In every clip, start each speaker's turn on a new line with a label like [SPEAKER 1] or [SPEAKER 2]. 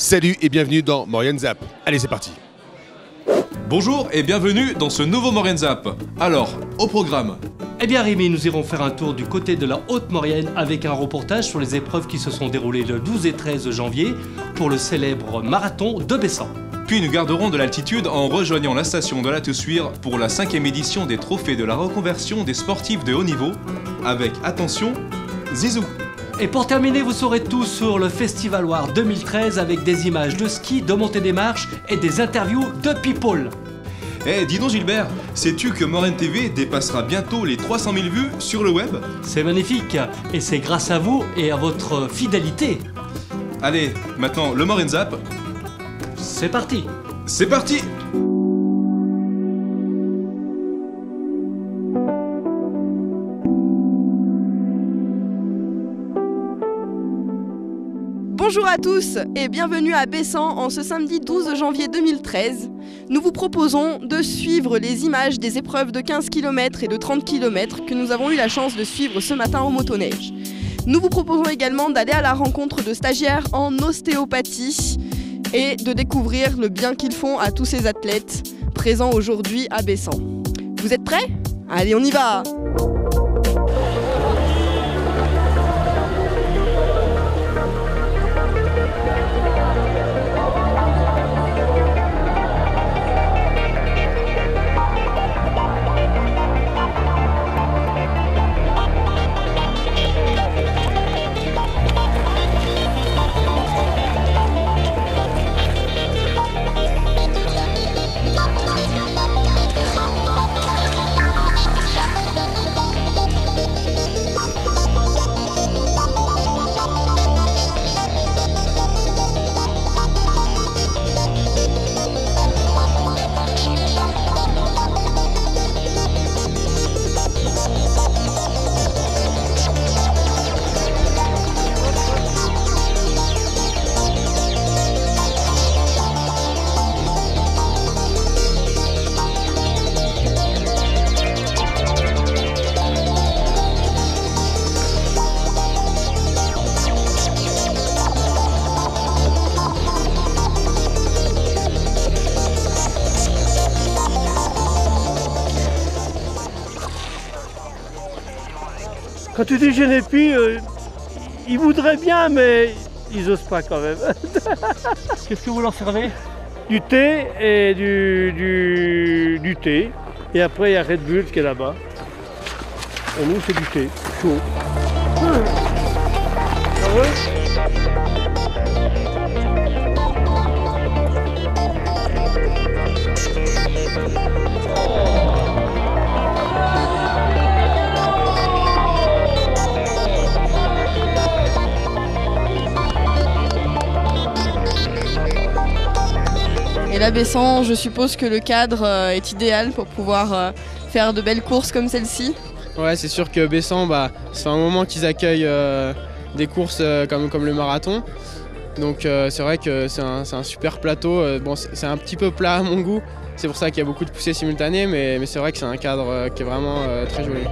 [SPEAKER 1] Salut et bienvenue dans Maurienne Zap. Allez, c'est parti.
[SPEAKER 2] Bonjour et bienvenue dans ce nouveau Maurienne Zap. Alors, au programme.
[SPEAKER 3] Eh bien Rémi, nous irons faire un tour du côté de la Haute-Maurienne avec un reportage sur les épreuves qui se sont déroulées le 12 et 13 janvier pour le célèbre marathon de Bessan.
[SPEAKER 2] Puis nous garderons de l'altitude en rejoignant la station de la Toussuire pour la 5e édition des trophées de la reconversion des sportifs de haut niveau avec, attention, Zizou.
[SPEAKER 3] Et pour terminer, vous saurez tout sur le Festival War 2013 avec des images de ski, de montée des marches et des interviews de people.
[SPEAKER 2] Eh, dis donc Gilbert, sais-tu que Maurienne TV dépassera bientôt les 300 000 vues sur le web?
[SPEAKER 3] C'est magnifique et c'est grâce à vous et à votre fidélité.
[SPEAKER 2] Allez, maintenant le Maurienne Zap.
[SPEAKER 3] C'est parti.
[SPEAKER 2] C'est parti.
[SPEAKER 4] Bonjour à tous et bienvenue à Bessan en ce samedi 12 janvier 2013. Nous vous proposons de suivre les images des épreuves de 15 km et de 30 km que nous avons eu la chance de suivre ce matin au motoneige. Nous vous proposons également d'aller à la rencontre de stagiaires en ostéopathie et de découvrir le bien qu'ils font à tous ces athlètes présents aujourd'hui à Bessan. Vous êtes prêts? Allez, on y va!
[SPEAKER 5] Quand tu dis je n'ai plus, ils voudraient bien, mais ils osent pas quand même.
[SPEAKER 3] Qu'est-ce que vous leur servez?
[SPEAKER 5] Du thé et du thé. Et après, il y a Red Bull qui est là-bas. Et nous, c'est du thé, chaud.
[SPEAKER 4] Et là, Bessan, je suppose que le cadre est idéal pour pouvoir faire de belles courses comme celle-ci.
[SPEAKER 6] Ouais, c'est sûr que Bessan, ça fait un moment qu'ils accueillent des courses comme le marathon. Donc c'est vrai que c'est un super plateau. Bon, c'est un petit peu plat à mon goût. C'est pour ça qu'il y a beaucoup de poussées simultanées, mais c'est vrai que c'est un cadre qui est vraiment très joli.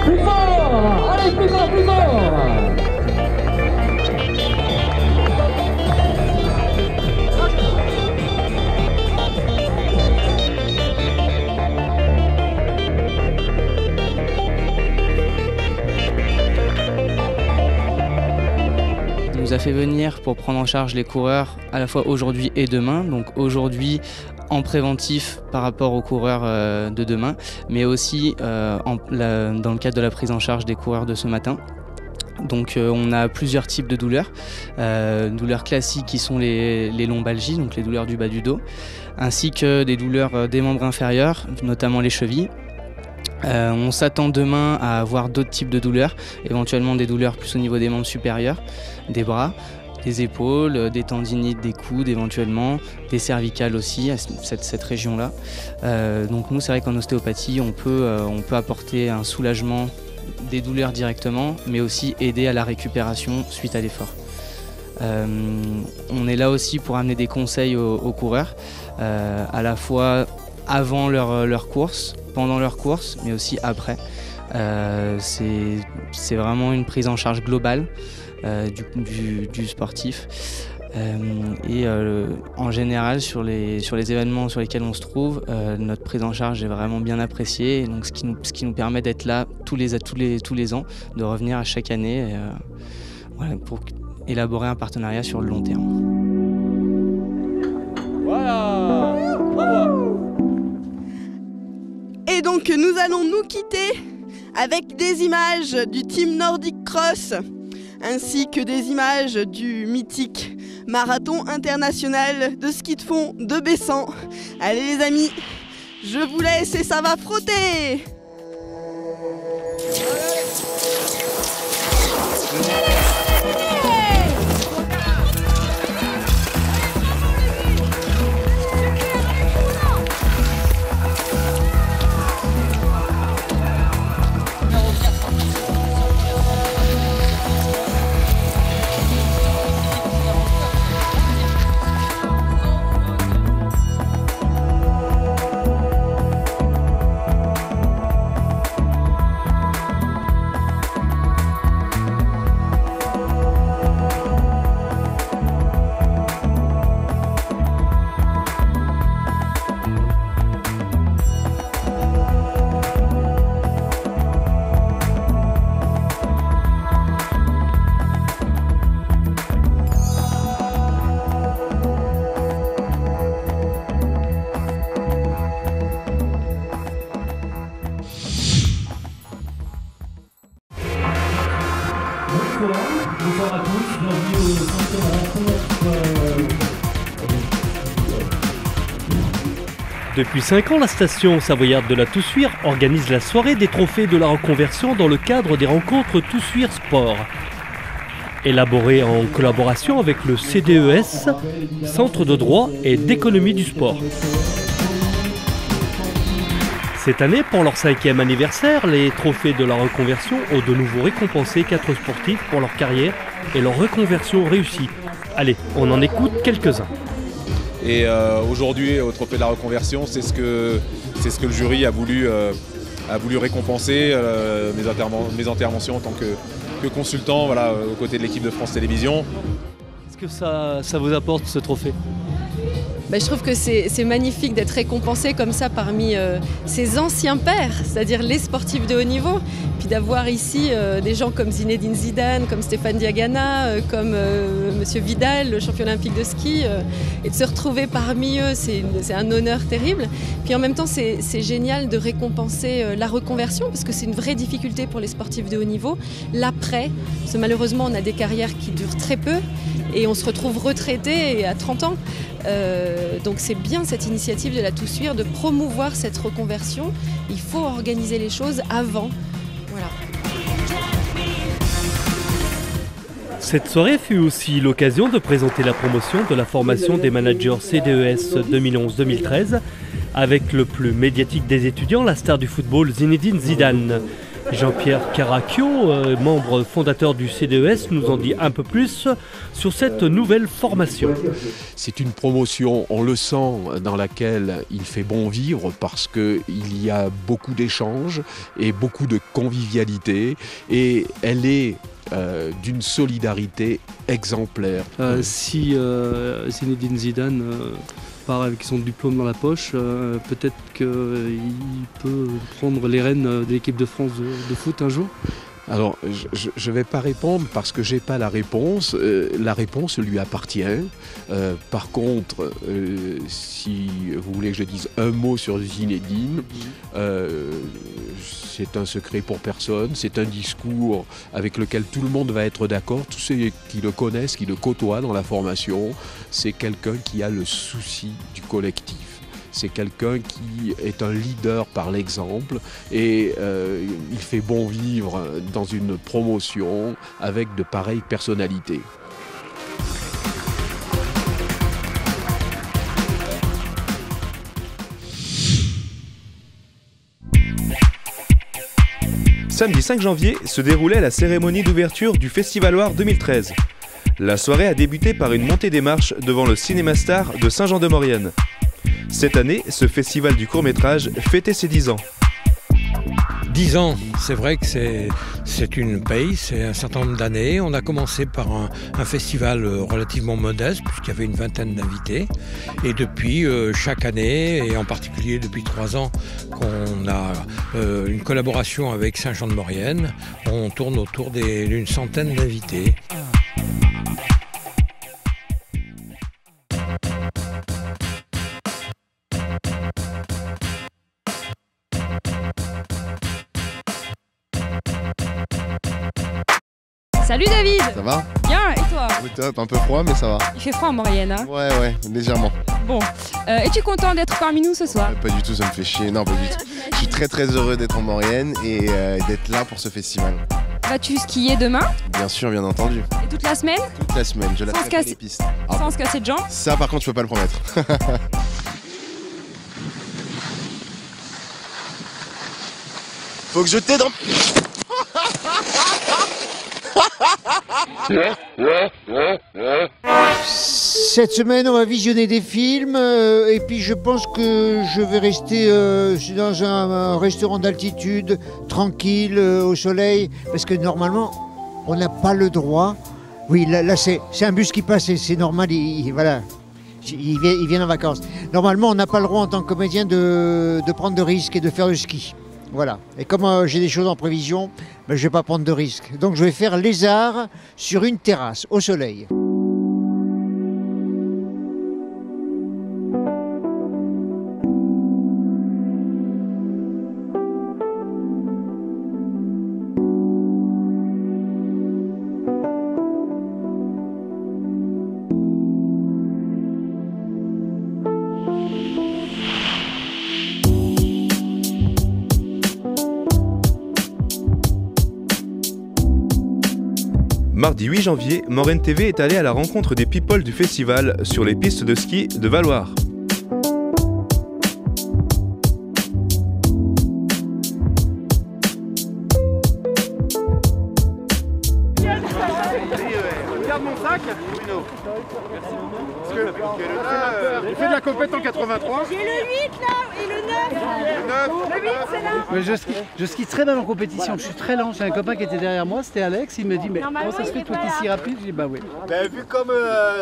[SPEAKER 7] Plus fort! Allez, plus fort, plus fort!
[SPEAKER 8] Nous a fait venir pour prendre en charge les coureurs à la fois aujourd'hui et demain. Donc aujourd'hui en préventif par rapport aux coureurs de demain, mais aussi dans le cadre de la prise en charge des coureurs de ce matin. Donc on a plusieurs types de douleurs. Douleurs classiques qui sont les lombalgies, donc les douleurs du bas du dos, ainsi que des douleurs des membres inférieurs, notamment les chevilles. On s'attend demain à avoir d'autres types de douleurs, éventuellement des douleurs plus au niveau des membres supérieurs, des bras, des épaules, des tendinites, des coudes éventuellement, des cervicales aussi à cette région-là. Donc nous, c'est vrai qu'en ostéopathie, on peut apporter un soulagement des douleurs directement, mais aussi aider à la récupération suite à l'effort. On est là aussi pour amener des conseils aux coureurs, à la fois avant leur course, pendant leur course, mais aussi après. C'est vraiment une prise en charge globale du sportif. En général, sur les événements sur lesquels on se trouve, notre prise en charge est vraiment bien appréciée. Et donc, ce qui nous permet d'être là tous les ans, de revenir à chaque année pour élaborer un partenariat sur le long terme.
[SPEAKER 4] Voilà. Et donc nous allons nous quitter avec des images du Team Nordic Cross ainsi que des images du mythique marathon international de ski de fond de Bessan. Allez les amis, je vous laisse et ça va frotter.
[SPEAKER 5] Bonsoir à tous, bienvenue au 5e rencontre. Depuis 5 ans, la station savoyarde de la Toussuire organise la soirée des trophées de la reconversion dans le cadre des rencontres Toussuire Sport. Élaborée en collaboration avec le CDES, Centre de droit et d'économie du sport. Cette année, pour leur 5e anniversaire, les trophées de la reconversion ont de nouveau récompensé 4 sportifs pour leur carrière et leur reconversion réussie. Allez, on en écoute quelques-uns.
[SPEAKER 9] Et aujourd'hui, au trophée de la reconversion, c'est ce que le jury a voulu récompenser, mes interventions en tant que consultant, voilà, aux côtés de l'équipe de France Télévisions.
[SPEAKER 5] Qu'est-ce que ça vous apporte, ce trophée ?
[SPEAKER 10] Je trouve que c'est magnifique d'être récompensé comme ça parmi ces anciens pairs, c'est-à-dire les sportifs de haut niveau, puis d'avoir ici des gens comme Zinedine Zidane, comme Stéphane Diagana, comme Monsieur Vidal, le champion olympique de ski, et de se retrouver parmi eux, c'est un honneur terrible. Puis en même temps, c'est génial de récompenser la reconversion, parce que c'est une vraie difficulté pour les sportifs de haut niveau. L'après, parce que malheureusement, on a des carrières qui durent très peu, et on se retrouve retraité à 30 ans. Donc c'est bien cette initiative de la Toussuire de promouvoir cette reconversion. Il faut organiser les choses avant. Voilà.
[SPEAKER 5] Cette soirée fut aussi l'occasion de présenter la promotion de la formation des managers CDES 2011-2013 avec le plus médiatique des étudiants, la star du football Zinedine Zidane. Jean-Pierre Caracchio, membre fondateur du CDES, nous en dit un peu plus sur cette nouvelle formation.
[SPEAKER 11] C'est une promotion, on le sent, dans laquelle il fait bon vivre parce qu'il y a beaucoup d'échanges et beaucoup de convivialité et elle est d'une solidarité exemplaire.
[SPEAKER 3] Si Zinedine Zidane part avec son diplôme dans la poche, peut-être qu'il peut prendre les rênes de l'équipe de France de foot un jour?
[SPEAKER 11] Alors, je ne vais pas répondre parce que je n'ai pas la réponse. La réponse lui appartient. Par contre, si vous voulez que je dise un mot sur Zinedine, c'est un secret pour personne. C'est un discours avec lequel tout le monde va être d'accord. Tous ceux qui le connaissent, qui le côtoient dans la formation, c'est quelqu'un qui a le souci du collectif. C'est quelqu'un qui est un leader par l'exemple et il fait bon vivre dans une promotion avec de pareilles personnalités.
[SPEAKER 2] Samedi 5 janvier se déroulait la cérémonie d'ouverture du Festivaloir 2013. La soirée a débuté par une montée des marches devant le Cinéma Star de Saint-Jean-de-Maurienne. Cette année, ce festival du court-métrage fêtait ses 10 ans.
[SPEAKER 12] 10 ans, c'est vrai que c'est une paye, c'est un certain nombre d'années. On a commencé par un festival relativement modeste, puisqu'il y avait une vingtaine d'invités. Et depuis, chaque année, et en particulier depuis 3 ans, qu'on a une collaboration avec Saint-Jean-de-Maurienne, on tourne autour d'une centaine d'invités.
[SPEAKER 13] Salut David!
[SPEAKER 14] Ça va?
[SPEAKER 13] Bien, et toi?
[SPEAKER 14] Au top, un peu froid mais ça va.
[SPEAKER 13] Il fait froid en Maurienne, hein?
[SPEAKER 14] Ouais, légèrement.
[SPEAKER 13] Bon, es-tu content d'être parmi nous ce soir?
[SPEAKER 14] Pas du tout, ça me fait chier, non pas du tout. Je suis très heureux d'être en Maurienne et d'être là pour ce festival.
[SPEAKER 13] Vas-tu skier demain?
[SPEAKER 14] Bien sûr, bien entendu.
[SPEAKER 13] Et toute la semaine?
[SPEAKER 14] Toute la semaine, je la fais les pistes.
[SPEAKER 13] Sans se casser de jambes?
[SPEAKER 14] Ça par contre je peux pas le promettre. Faut que je t'aide en...
[SPEAKER 15] Cette semaine, on va visionner des films et puis je pense que je vais rester dans un restaurant d'altitude, tranquille, au soleil, parce que normalement, on n'a pas le droit. Oui, là c'est un bus qui passe et c'est normal, voilà. Il vient en vacances. Normalement, on n'a pas le droit en tant que comédien de prendre de risques et de faire du ski. Voilà. Et comme j'ai des choses en prévision, je ne vais pas prendre de risques. Donc je vais faire les arts sur une terrasse, au soleil.
[SPEAKER 2] Mardi 8 janvier, Maurienne TV est allée à la rencontre des people du festival sur les pistes de ski de Valloire.
[SPEAKER 16] Regarde mon sac, Bruno. Merci. Parce que j'ai fait de la compète en 83.
[SPEAKER 17] J'ai le 8 là et le 9. Le 8 c'est là.
[SPEAKER 18] Mais je skie très mal en compétition, je suis très lent. J'ai un copain qui était derrière moi, c'était Alex, il me dit mais comment ça se fait toi qui es si rapide? Je dis bah oui.
[SPEAKER 16] Ben, vu comme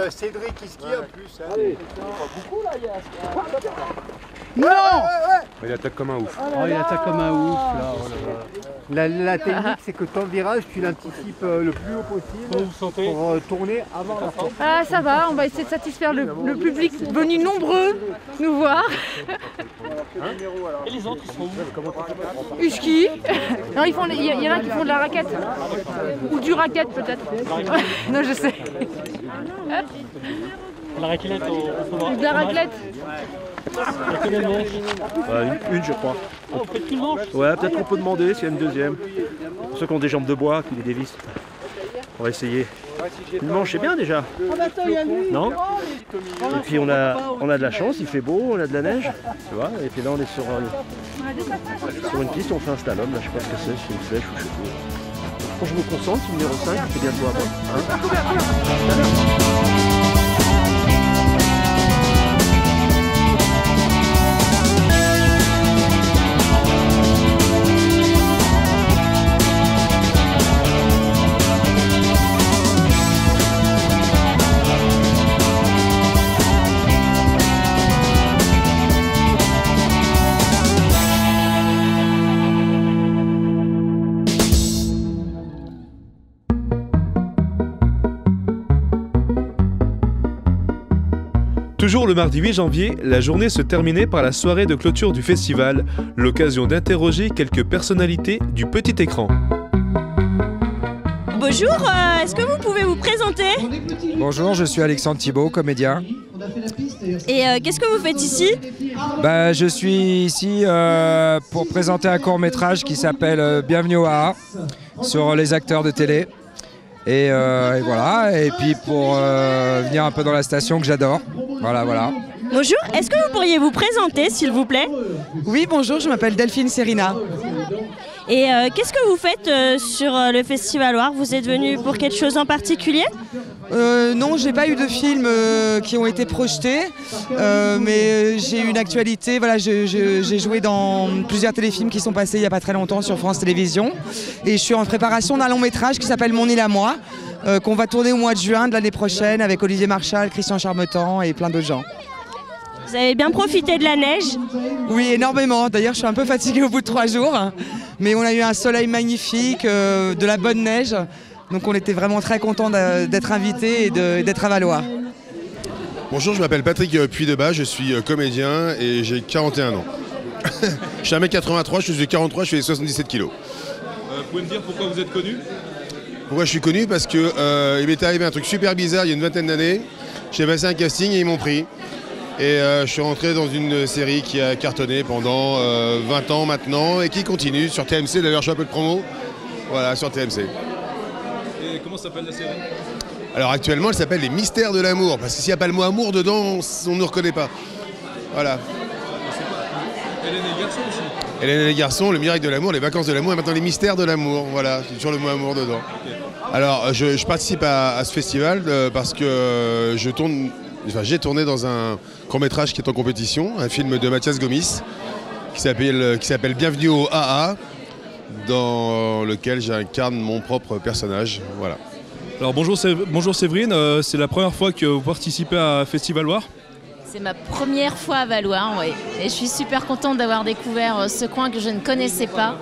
[SPEAKER 16] Cédric qui skie en plus. Hein. Beaucoup là, il y a...
[SPEAKER 18] Non
[SPEAKER 16] Il attaque comme un ouf.
[SPEAKER 18] Oh, il attaque comme un ouf là. Oh là là. La technique c'est que ton virage tu l'anticipes le plus haut possible pour tourner avant la fin.
[SPEAKER 17] Ah ça va, on va essayer de satisfaire le public venu nombreux nous voir.
[SPEAKER 5] Et les autres ils sont où?
[SPEAKER 17] Ils skient. Non, il y en a qui font de la raquette. Ou du raquette peut-être. Non je sais.
[SPEAKER 5] La raclette au
[SPEAKER 17] De la raclette.
[SPEAKER 5] Il y a combien de manches?
[SPEAKER 19] Une je crois.
[SPEAKER 5] Ah, vous faites qu'une manche?
[SPEAKER 19] Ouais, peut-être qu'on peut demander s'il y a une deuxième. Pour ceux qui ont des jambes de bois, qui les dévissent. On va essayer. Une manche c'est bien déjà. Non? Et puis on a de la chance, il fait beau, on a de la neige. Tu vois? Et puis là on est sur une piste, on fait un slalom. Là je sais pas ce que c'est une flèche ou je sais pas. Quand je me concentre, c'est le numéro 5, il fait bientôt à moi.
[SPEAKER 2] Toujours le mardi 8 janvier, la journée se terminait par la soirée de clôture du festival, l'occasion d'interroger quelques personnalités du petit écran.
[SPEAKER 20] Bonjour, est-ce que vous pouvez vous présenter?
[SPEAKER 21] Bonjour, je suis Alexandre Thibault, comédien.
[SPEAKER 20] Et qu'est-ce que vous faites ici?
[SPEAKER 21] Je suis ici pour présenter un court-métrage qui s'appelle Bienvenue au Haha, sur les acteurs de télé. Et voilà, et puis pour venir un peu dans la station que j'adore. Voilà.
[SPEAKER 20] Bonjour, est-ce que vous pourriez vous présenter s'il vous plaît?
[SPEAKER 22] Oui, bonjour, je m'appelle Delphine Serina.
[SPEAKER 20] Et qu'est-ce que vous faites sur le Festival Loire? Vous êtes venu pour quelque chose en particulier?
[SPEAKER 22] Non, j'ai pas eu de films qui ont été projetés, mais j'ai une actualité. Voilà, j'ai joué dans plusieurs téléfilms qui sont passés il n'y a pas très longtemps sur France Télévisions. Et je suis en préparation d'un long métrage qui s'appelle Mon île à moi, qu'on va tourner au mois de juin de l'année prochaine avec Olivier Marchal, Christian Charmetan et plein d'autres gens.
[SPEAKER 20] Vous avez bien profité de la neige?
[SPEAKER 22] Oui, énormément. D'ailleurs, je suis un peu fatiguée au bout de 3 jours. Mais on a eu un soleil magnifique, de la bonne neige. Donc on était vraiment très contents d'être invités et d'être à Valois.
[SPEAKER 1] Bonjour, je m'appelle Patrick Puydebas, je suis comédien et j'ai 41 ans. Je suis 1m83, je suis 43, je fais 77 kg.
[SPEAKER 2] Vous pouvez me dire pourquoi vous êtes connu?
[SPEAKER 1] Pourquoi je suis connu? Parce que il m'est arrivé un truc super bizarre il y a une vingtaine d'années. J'ai passé un casting et ils m'ont pris. Et je suis rentré dans une série qui a cartonné pendant 20 ans maintenant et qui continue sur TMC. D'ailleurs, je fais un peu de promo. Voilà, sur TMC.
[SPEAKER 2] Et comment s'appelle la série?
[SPEAKER 1] Alors actuellement, elle s'appelle Les Mystères de l'amour. Parce que s'il n'y a pas le mot amour dedans, on ne nous reconnaît pas. Voilà.
[SPEAKER 2] Hélène et les garçons aussi.
[SPEAKER 1] Hélène et les garçons, Le miracle de l'amour, Les vacances de l'amour et maintenant Les Mystères de l'amour. Voilà, c'est toujours le mot amour dedans. Okay. Alors, je participe à ce festival parce que j'ai tourné dans un court-métrage qui est en compétition, un film de Mathias Gomis qui s'appelle Bienvenue au AA, dans lequel j'incarne mon propre personnage. Voilà.
[SPEAKER 2] Alors bonjour Séverine, c'est la première fois que vous participez à Festival Loire?
[SPEAKER 6] C'est ma première fois à Valois, oui. Et je suis super contente d'avoir découvert ce coin que je ne connaissais pas.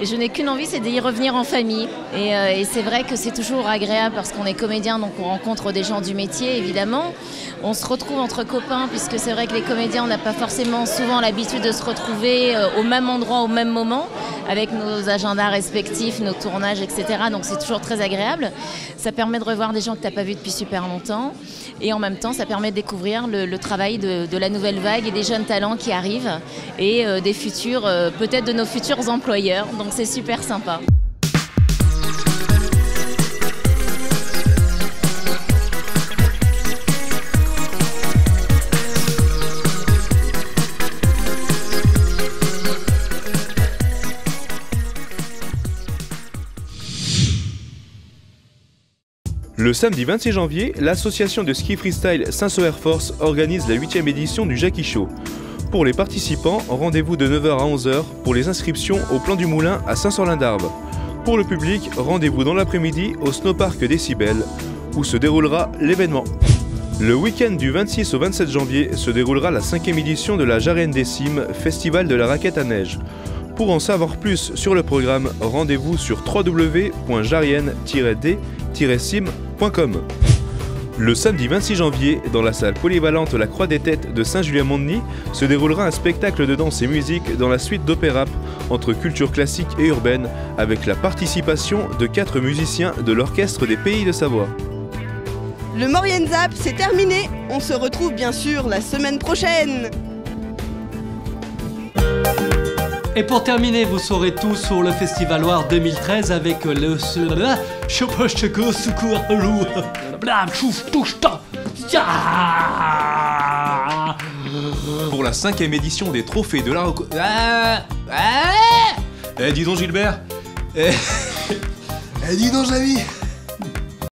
[SPEAKER 6] Et je n'ai qu'une envie, c'est d'y revenir en famille. Et c'est vrai que c'est toujours agréable parce qu'on est comédien, donc on rencontre des gens du métier, évidemment. On se retrouve entre copains, puisque c'est vrai que les comédiens, on n'a pas forcément souvent l'habitude de se retrouver au même endroit, au même moment, avec nos agendas respectifs, nos tournages, etc. Donc c'est toujours très agréable. Ça permet de revoir des gens que tu n'as pas vus depuis super longtemps. Et en même temps, ça permet de découvrir le travail de la nouvelle vague et des jeunes talents qui arrivent et des futurs, peut-être de nos futurs employeurs. Donc c'est super sympa.
[SPEAKER 2] Le samedi 26 janvier, l'association de ski freestyle Cinsault Air Force organise la 8e édition du Jackie Show. Pour les participants, rendez-vous de 9h à 11h pour les inscriptions au Plan du Moulin à Saint-Sorlin-d'Arves. Pour le public, rendez-vous dans l'après-midi au Snowpark Décibel, où se déroulera l'événement. Le week-end du 26 au 27 janvier se déroulera la 5e édition de la Jarenne des Cimes, Festival de la raquette à neige. Pour en savoir plus sur le programme, rendez-vous sur www.jarienne-d-sim.com. Le samedi 26 janvier, dans la salle polyvalente La Croix des Têtes de Saint-Julien-Mondeny, se déroulera un spectacle de danse et musique dans la suite d'opéra entre culture classique et urbaine, avec la participation de 4 musiciens de l'Orchestre des Pays de Savoie.
[SPEAKER 4] Le Maurienne Zap, c'est terminé. On se retrouve bien sûr la semaine prochaine.
[SPEAKER 23] Et pour terminer, vous saurez tout sur le Festival Loire 2013 avec le
[SPEAKER 2] pour la 5e édition des trophées de la dis donc Gilbert. Dis donc Javi.